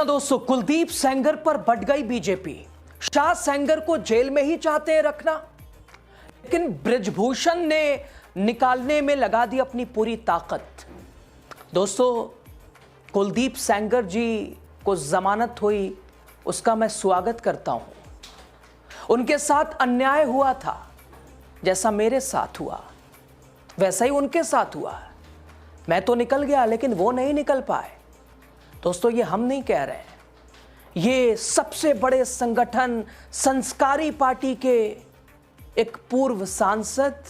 जी हां दोस्तों, कुलदीप सेंगर पर बढ़ गई बीजेपी। शाह सेंगर को जेल में ही चाहते हैं रखना, लेकिन बृजभूषण ने निकालने में लगा दी अपनी पूरी ताकत। दोस्तों, कुलदीप सेंगर जी को जमानत हुई, उसका मैं स्वागत करता हूं। उनके साथ अन्याय हुआ था, जैसा मेरे साथ हुआ वैसा ही उनके साथ हुआ। मैं तो निकल गया, लेकिन वो नहीं निकल पाए। दोस्तों, ये हम नहीं कह रहे हैं, ये सबसे बड़े संगठन संस्कारी पार्टी के एक पूर्व सांसद,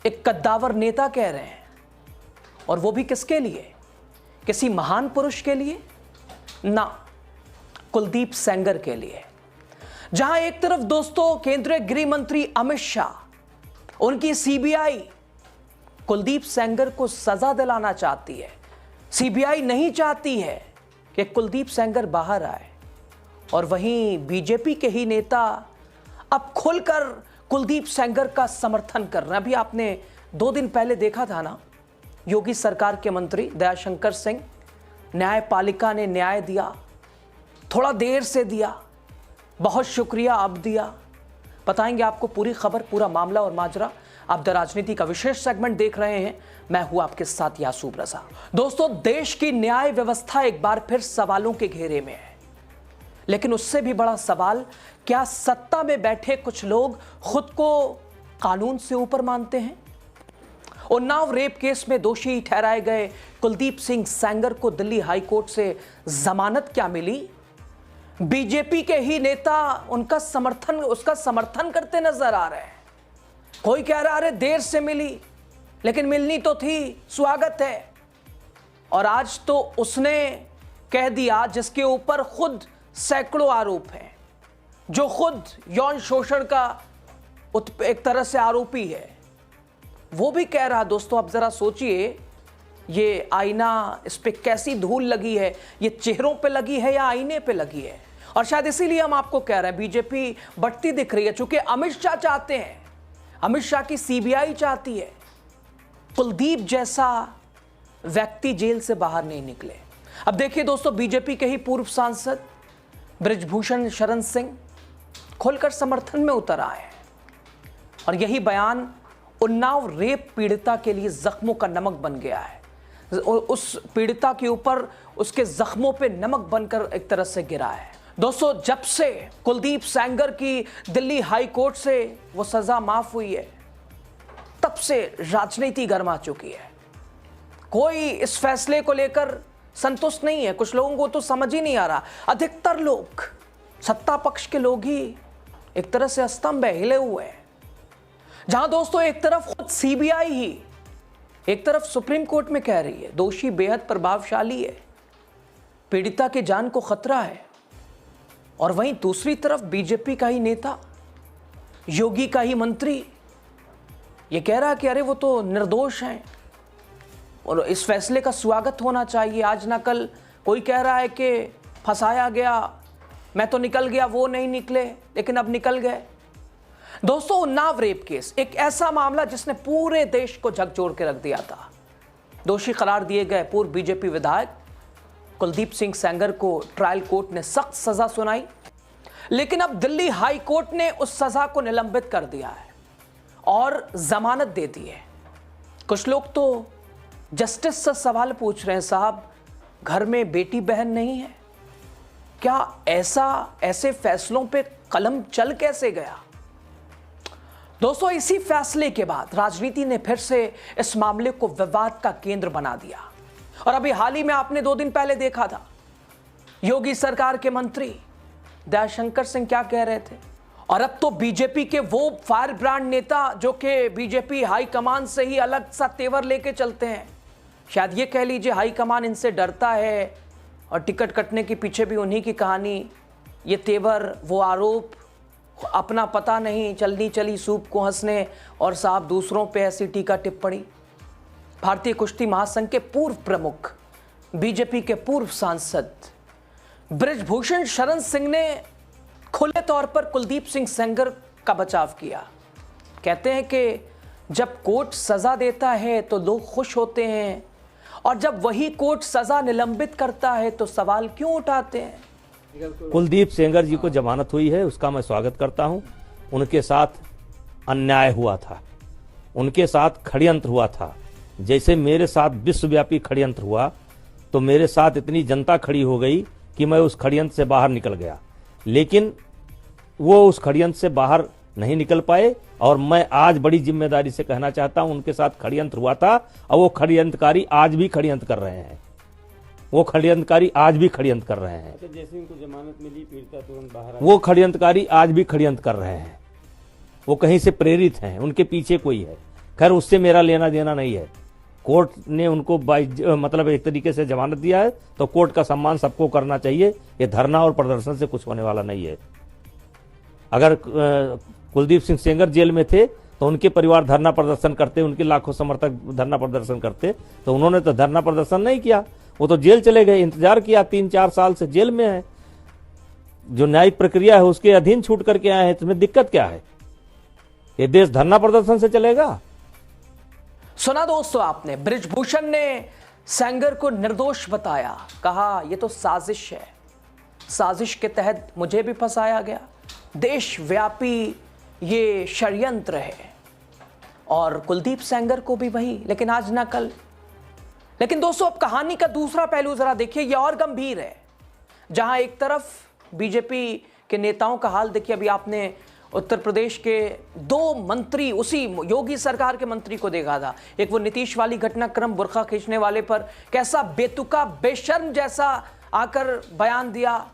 एक कद्दावर नेता कह रहे हैं। और वो भी किसके लिए? किसी महान पुरुष के लिए ना, कुलदीप सेंगर के लिए। जहां एक तरफ दोस्तों केंद्रीय गृह मंत्री अमित शाह, उनकी सीबीआई कुलदीप सेंगर को सजा दिलाना चाहती है। सीबीआई नहीं चाहती है कि कुलदीप सेंगर बाहर आए, और वहीं बीजेपी के ही नेता अब खुलकर कुलदीप सेंगर का समर्थन कर रहे हैं। अभी आपने 2 दिन पहले देखा था ना, योगी सरकार के मंत्री दयाशंकर सिंह, न्यायपालिका ने न्याय दिया, थोड़ा देर से दिया, बहुत शुक्रिया, अब दिया। बताएंगे आपको पूरी खबर, पूरा मामला और माजरा। आप द राजनीति का विशेष सेगमेंट देख रहे हैं, मैं हूं आपके साथ यासूब रजा। दोस्तों, देश की न्याय व्यवस्था एक बार फिर सवालों के घेरे में है, लेकिन उससे भी बड़ा सवाल, क्या सत्ता में बैठे कुछ लोग खुद को कानून से ऊपर मानते हैं? उन्नाव रेप केस में दोषी ठहराए गए कुलदीप सिंह सेंगर को दिल्ली हाईकोर्ट से जमानत क्या मिली? बीजेपी के ही नेता उसका समर्थन करते नजर आ रहे हैं। कोई कह रहा है देर से मिली, लेकिन मिलनी तो थी, स्वागत है। और आज तो उसने कह दिया, जिसके ऊपर खुद सैकड़ों आरोप हैं, जो खुद यौन शोषण का एक तरह से आरोपी है, वो भी कह रहा। दोस्तों, अब जरा सोचिए, ये आईना, इस पे कैसी धूल लगी है? ये चेहरों पे लगी है या आईने पे लगी है? और शायद इसीलिए हम आपको कह रहे हैं, बीजेपी बढ़ती दिख रही है, चूंकि अमित शाह चाहते हैं, अमित शाह की सीबीआई चाहती है कुलदीप जैसा व्यक्ति जेल से बाहर नहीं निकले। अब देखिए दोस्तों, बीजेपी के ही पूर्व सांसद बृजभूषण शरण सिंह खुलकर समर्थन में उतर आए हैं, और यही बयान उन्नाव रेप पीड़िता के लिए जख्मों का नमक बन गया है। उस पीड़िता के ऊपर उसके जख्मों पे नमक बनकर एक तरह से गिरा है। दोस्तों, जब से कुलदीप सेंगर की दिल्ली हाई कोर्ट से वो सजा माफ हुई है, तब से राजनीति गर्मा चुकी है। कोई इस फैसले को लेकर संतुष्ट नहीं है। कुछ लोगों को तो समझ ही नहीं आ रहा। अधिकतर लोग, सत्ता पक्ष के लोग ही एक तरह से स्तंभ हिले हुए हैं। जहां दोस्तों एक तरफ खुद सीबीआई ही, एक तरफ सुप्रीम कोर्ट में कह रही है दोषी बेहद प्रभावशाली है, पीड़िता की जान को खतरा है, और वहीं दूसरी तरफ बीजेपी का ही नेता, योगी का ही मंत्री ये कह रहा है कि अरे वो तो निर्दोष हैं और इस फैसले का स्वागत होना चाहिए। आज ना कल कोई कह रहा है कि फंसाया गया, मैं तो निकल गया, वो नहीं निकले, लेकिन अब निकल गए। दोस्तों, उन्नाव रेप केस एक ऐसा मामला जिसने पूरे देश को झकझोर के रख दिया था। दोषी करार दिए गए पूर्व बीजेपी विधायक कुलदीप सिंह सेंगर को ट्रायल कोर्ट ने सख्त सजा सुनाई, लेकिन अब दिल्ली हाई कोर्ट ने उस सजा को निलंबित कर दिया है और जमानत दे दी है। कुछ लोग तो जस्टिस से सवाल पूछ रहे हैं, साहब घर में बेटी बहन नहीं है क्या? ऐसे फैसलों पे कलम चल कैसे गया? दोस्तों, इसी फैसले के बाद राजनीति ने फिर से इस मामले को विवाद का केंद्र बना दिया। और अभी हाल ही में आपने 2 दिन पहले देखा था, योगी सरकार के मंत्री दयाशंकर सिंह क्या कह रहे थे। और अब तो बीजेपी के वो फायर ब्रांड नेता जो कि बीजेपी हाईकमान से ही अलग सा तेवर लेके चलते हैं, शायद ये कह लीजिए हाईकमान इनसे डरता है, और टिकट कटने के पीछे भी उन्हीं की कहानी, ये तेवर, वो आरोप, अपना पता नहीं, चलनी चली सूप को हंसने, और साहब दूसरों पे ऐसी टीका टिप्पणी। भारतीय कुश्ती महासंघ के पूर्व प्रमुख, बीजेपी के पूर्व सांसद बृजभूषण शरण सिंह ने खुले तौर पर कुलदीप सिंह सेंगर का बचाव किया। कहते हैं कि जब कोर्ट सजा देता है तो लोग खुश होते हैं, और जब वही कोर्ट सजा निलंबित करता है तो सवाल क्यों उठाते हैं? कुलदीप सेंगर जी को जमानत हुई है, उसका मैं स्वागत करता हूं। उनके साथ अन्याय हुआ था, उनके साथ षड्यंत्र हुआ था। जैसे मेरे साथ विश्वव्यापी षड्यंत्र हुआ तो मेरे साथ इतनी जनता खड़ी हो गई कि मैं उस षड्यंत्र से बाहर निकल गया, लेकिन वो उस षड्यंत्र से बाहर नहीं निकल पाए। और मैं आज बड़ी जिम्मेदारी से कहना चाहता हूं, उनके साथ षड्यंत्र हुआ था और वो षड्यंत्रकारी आज भी षड्यंत्र कर रहे हैं। वो षड्यंत्रकारी आज भी षड्यंत्र कर रहे हैं। जैसे उनको जमानत मिली, पीड़िता तुरंत बाहर वो षड्यंत्रकारी आज भी षड्यंत्र कर रहे हैं। वो कहीं से प्रेरित हैं, उनके पीछे कोई है। खैर, उससे मेरा लेना देना नहीं है। कोर्ट ने उनको मतलब एक तरीके से जमानत दिया है तो कोर्ट का सम्मान सबको करना चाहिए। ये धरना और प्रदर्शन से कुछ होने वाला नहीं है। अगर कुलदीप सिंह सेंगर जेल में थे तो उनके परिवार धरना प्रदर्शन करते, उनके लाखों समर्थक धरना प्रदर्शन करते, तो उन्होंने तो धरना प्रदर्शन नहीं किया। वो तो जेल चले गए, इंतजार किया, 3-4 साल से जेल में है। जो न्यायिक प्रक्रिया है उसके अधीन छूट करके आए हैं, तुम्हें दिक्कत क्या है? ये देश धरना प्रदर्शन से चलेगा? सुना दोस्तों आपने, बृजभूषण ने सेंगर को निर्दोष बताया, कहा यह तो साजिश है, साजिश के तहत मुझे भी फंसाया गया, देशव्यापी ये षड्यंत्र है। और कुलदीप सेंगर को भी वही, लेकिन आज ना कल। लेकिन दोस्तों, अब कहानी का दूसरा पहलू जरा देखिए, यह और गंभीर है। जहां एक तरफ बीजेपी के नेताओं का हाल देखिए, अभी आपने उत्तर प्रदेश के 2 मंत्री, उसी योगी सरकार के मंत्री को देखा था। एक वो नीतीश वाली घटनाक्रम, बुर्का खींचने वाले पर कैसा बेतुका बेशर्म जैसा आकर बयान दिया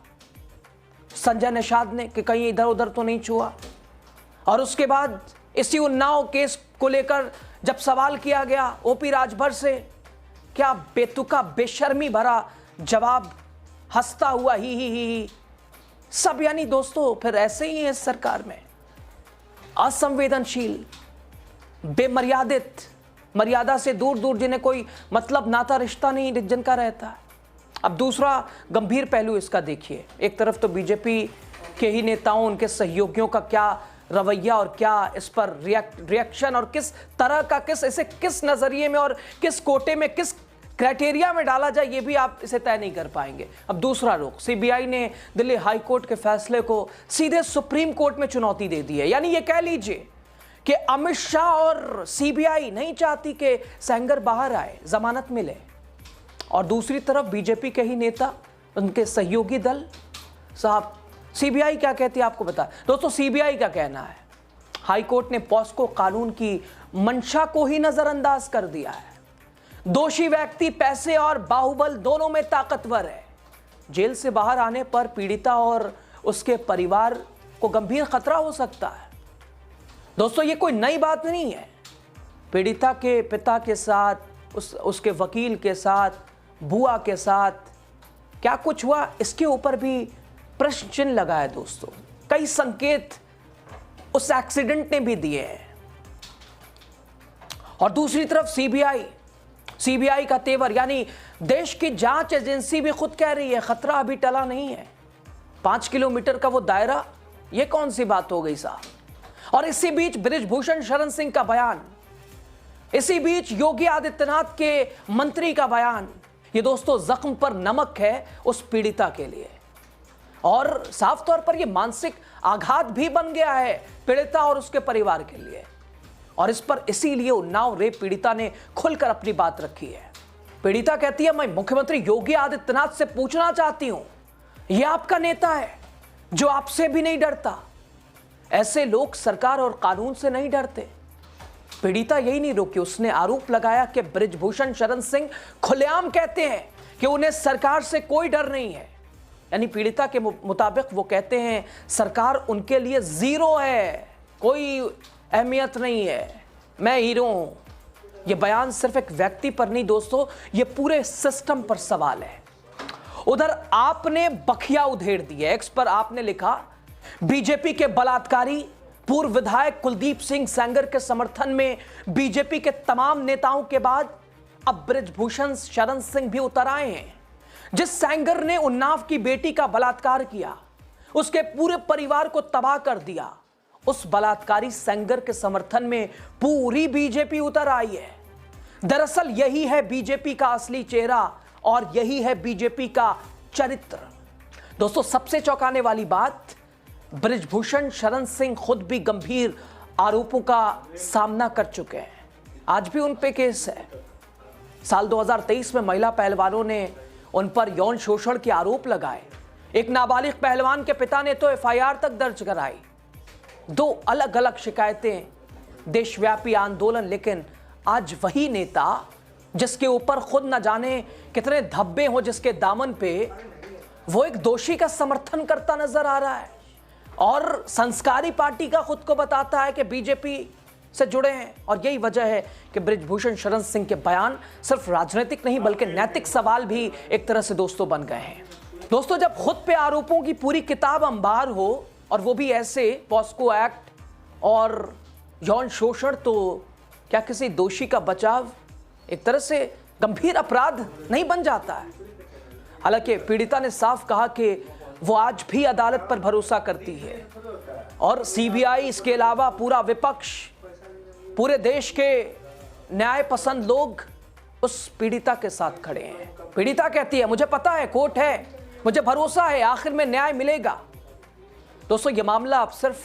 संजय निषाद ने कि कहीं इधर उधर तो नहीं छुआ। और उसके बाद इसी उन्नाव केस को लेकर जब सवाल किया गया ओपी राजभर से, क्या बेतुका बेशर्मी भरा जवाब, हंसता हुआ ही सब। यानी दोस्तों, फिर ऐसे ही है इस सरकार में, असंवेदनशील, बेमर्यादित, मर्यादा से दूर दूर, जिन्हें कोई मतलब नाता रिश्ता नहीं जिनका रहता है। अब दूसरा गंभीर पहलू इसका देखिए, एक तरफ तो बीजेपी के ही नेताओं, उनके सहयोगियों का क्या रवैया और क्या इस पर रिएक्शन, और किस तरह का, किस नजरिए में और किस कोटे में, किस क्राइटेरिया में डाला जाए, ये भी आप इसे तय नहीं कर पाएंगे। अब दूसरा रुख, सीबीआई ने दिल्ली हाई कोर्ट के फैसले को सीधे सुप्रीम कोर्ट में चुनौती दे दी है। यानी ये कह लीजिए कि अमित शाह और सीबीआई नहीं चाहती कि सेंगर बाहर आए, जमानत मिले। और दूसरी तरफ बीजेपी के ही नेता, उनके सहयोगी दल साहब, सीबीआई क्या कहती है आपको बता। दोस्तों, सीबीआई का कहना है हाई कोर्ट ने पॉस्को कानून की मंशा को ही नजरअंदाज कर दिया है। दोषी व्यक्ति पैसे और बाहुबल दोनों में ताकतवर है। जेल से बाहर आने पर पीड़िता और उसके परिवार को गंभीर खतरा हो सकता है। दोस्तों, ये कोई नई बात नहीं है। पीड़िता के पिता के साथ, उसके वकील के साथ, बुआ के साथ क्या कुछ हुआ, इसके ऊपर भी प्रश्न चिन्ह लगा है दोस्तों। कई संकेत उस एक्सीडेंट ने भी दिए हैं। और दूसरी तरफ सीबीआई का तेवर, यानी देश की जांच एजेंसी भी खुद कह रही है खतरा अभी टला नहीं है। 5 किलोमीटर का वो दायरा, ये कौन सी बात हो गई साहब। और इसी बीच बृजभूषण शरण सिंह का बयान, इसी बीच योगी आदित्यनाथ के मंत्री का बयान, ये दोस्तों जख्म पर नमक है उस पीड़िता के लिए। और साफ तौर पर यह मानसिक आघात भी बन गया है पीड़िता और उसके परिवार के लिए। और इस पर इसीलिए उन्नाव रेप पीड़िता ने खुलकर अपनी बात रखी है। पीड़िता कहती है, मैं मुख्यमंत्री योगी आदित्यनाथ से पूछना चाहती हूं, यह आपका नेता है जो आपसे भी नहीं डरता। ऐसे लोग सरकार और कानून से नहीं डरते। पीड़िता यही नहीं रोकी, उसने आरोप लगाया कि बृजभूषण शरण सिंह खुलेआम कहते हैं कि उन्हें सरकार से कोई डर नहीं है। यानी पीड़िता के मुताबिक वो कहते हैं सरकार उनके लिए जीरो है, कोई अहमियत नहीं है, मैं हीरो हूं। यह बयान सिर्फ एक व्यक्ति पर नहीं दोस्तों, यह पूरे सिस्टम पर सवाल है। उधर आपने बखिया उधेड़ दी है। एक्स पर आपने लिखा, बीजेपी के बलात्कारी पूर्व विधायक कुलदीप सिंह सेंगर के समर्थन में बीजेपी के तमाम नेताओं के बाद अब बृजभूषण शरण सिंह भी उतर आए हैं। जिस सेंगर ने उन्नाव की बेटी का बलात्कार किया, उसके पूरे परिवार को तबाह कर दिया, उस बलात्कारी सेंगर के समर्थन में पूरी बीजेपी उतर आई है। दरअसल यही है बीजेपी का असली चेहरा और यही है बीजेपी का चरित्र। दोस्तों, सबसे चौंकाने वाली बात, बृजभूषण शरण सिंह खुद भी गंभीर आरोपों का सामना कर चुके हैं। आज भी उन पे केस है। साल 2023 में महिला पहलवानों ने उन पर यौन शोषण के आरोप लगाए। एक नाबालिग पहलवान के पिता ने तो एफआईआर तक दर्ज कराई। 2 अलग अलग शिकायतें, देशव्यापी आंदोलन, लेकिन आज वही नेता जिसके ऊपर खुद न जाने कितने धब्बे हो, जिसके दामन पे वो एक दोषी का समर्थन करता नजर आ रहा है और संस्कारी पार्टी का खुद को बताता है कि बीजेपी से जुड़े हैं। और यही वजह है कि बृजभूषण शरण सिंह के बयान सिर्फ राजनीतिक नहीं बल्कि नैतिक सवाल भी एक तरह से दोस्तों बन गए हैं। दोस्तों, जब खुद पे आरोपों की पूरी किताब अंबार हो और वो भी ऐसे पॉस्को एक्ट और यौन शोषण, तो क्या किसी दोषी का बचाव एक तरह से गंभीर अपराध नहीं बन जाता है? हालांकि पीड़िता ने साफ कहा कि वो आज भी अदालत पर भरोसा करती है और सीबीआई, इसके अलावा पूरा विपक्ष, पूरे देश के न्याय पसंद लोग उस पीड़िता के साथ खड़े हैं। पीड़िता कहती है, मुझे पता है, कोर्ट है, मुझे भरोसा है, आखिर में न्याय मिलेगा। दोस्तों, ये मामला अब सिर्फ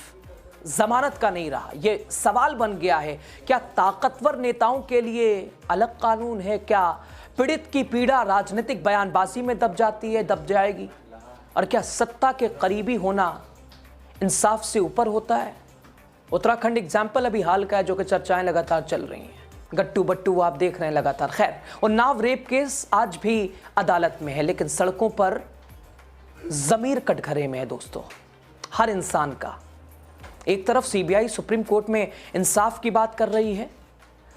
जमानत का नहीं रहा, ये सवाल बन गया है, क्या ताकतवर नेताओं के लिए अलग कानून है? क्या पीड़ित की पीड़ा राजनीतिक बयानबाजी में दब जाती है, दब जाएगी? और क्या सत्ता के करीबी होना इंसाफ से ऊपर होता है? उत्तराखंड एग्जाम्पल अभी हाल का है जो कि चर्चाएं लगातार चल रही हैं। गट्टू बट्टू आप देख रहे हैं लगातार। खैर, उन्नाव रेप केस आज भी अदालत में है, लेकिन सड़कों पर जमीर कटघरे में है दोस्तों हर इंसान का। एक तरफ सीबीआई सुप्रीम कोर्ट में इंसाफ की बात कर रही है,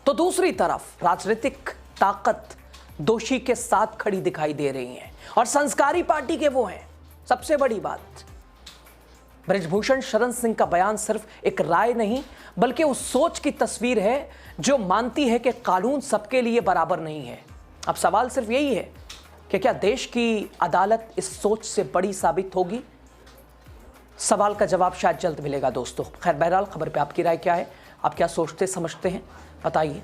तो दूसरी तरफ राजनीतिक ताकत दोषी के साथ खड़ी दिखाई दे रही है और संस्कारी पार्टी के वो हैं। सबसे बड़ी बात, बृजभूषण शरण सिंह का बयान सिर्फ एक राय नहीं बल्कि उस सोच की तस्वीर है जो मानती है कि कानून सबके लिए बराबर नहीं है। अब सवाल सिर्फ यही है कि क्या देश की अदालत इस सोच से बड़ी साबित होगी? सवाल का जवाब शायद जल्द मिलेगा दोस्तों। खैर, बहरहाल खबर पे आपकी राय क्या है? आप क्या सोचते समझते हैं, बताइए।